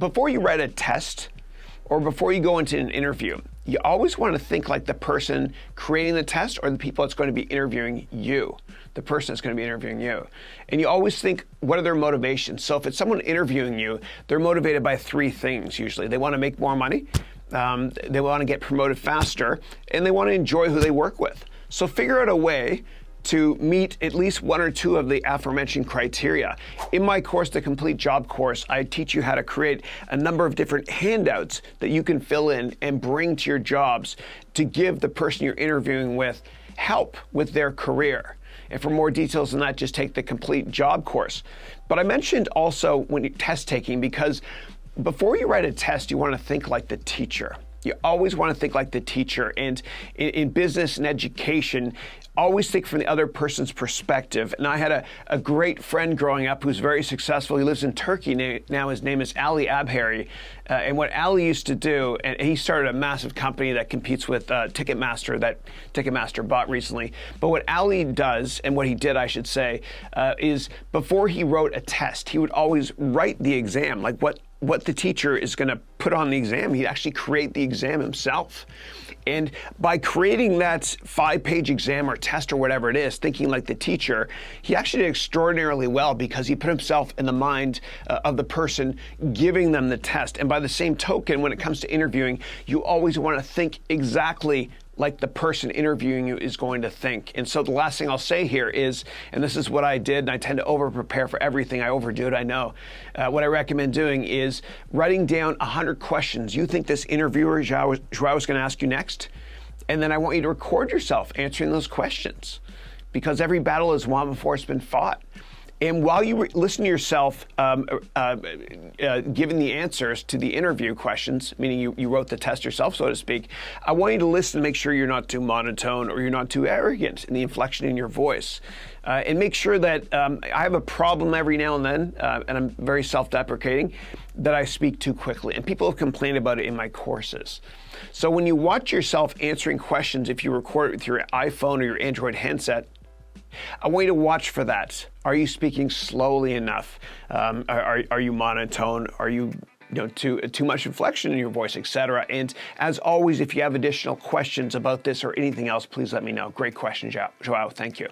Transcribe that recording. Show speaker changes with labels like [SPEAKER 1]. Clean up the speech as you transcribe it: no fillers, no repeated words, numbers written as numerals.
[SPEAKER 1] before you write a test or before you go into an interview, you always want to think like the person creating the test or the people that's going to be interviewing you, the person that's going to be interviewing you. And you always think, what are their motivations? So if it's someone interviewing you, they're motivated by three things usually. They want to make more money, they want to get promoted faster, and they want to enjoy who they work with. So figure out a way to meet at least one or two of the aforementioned criteria. In my course, the Complete Job Course, I teach you how to create a number of different handouts that you can fill in and bring to your jobs to give the person you're interviewing with help with their career. And for more details on that, just take the Complete Job Course. But I mentioned also when you're test taking, because before you write a test, you want to think like the teacher. You always want to think like the teacher. And in business and education, always think from the other person's perspective. And I had a great friend growing up who's very successful. He lives in Turkey now. His name is Ali Abhari. And what Ali used to do, and he started a massive company that competes with Ticketmaster, that Ticketmaster bought recently. But what Ali does, and what he did, I should say, is before he wrote a test, he would always write the exam, like what the teacher is going to put on the exam. He'd actually create the exam himself. And by creating that 5-page exam or test or whatever it is, thinking like the teacher, he actually did extraordinarily well because he put himself in the mind of the person giving them the test. And by the same token, when it comes to interviewing, you always want to think exactly like the person interviewing you is going to think. And so the last thing I'll say here is, and this is what I did, and I tend to over-prepare for everything. I overdo it, I know. What I recommend doing is writing down 100 questions you think this interviewer, Joao, is going to ask you next. And then I want you to record yourself answering those questions, because every battle is won before it's been fought. And while you listen to yourself giving the answers to the interview questions, meaning you wrote the test yourself, so to speak, I want you to listen to make sure you're not too monotone or you're not too arrogant in the inflection in your voice. And make sure that I have a problem every now and then, and I'm very self-deprecating, that I speak too quickly. And people have complained about it in my courses. So when you watch yourself answering questions, if you record it with your iPhone or your Android handset, I want you to watch for that. Are you speaking slowly enough? Are you monotone? Are you too much inflection in your voice, etc.? And as always, if you have additional questions about this or anything else, please let me know. Great question, Joao. Thank you.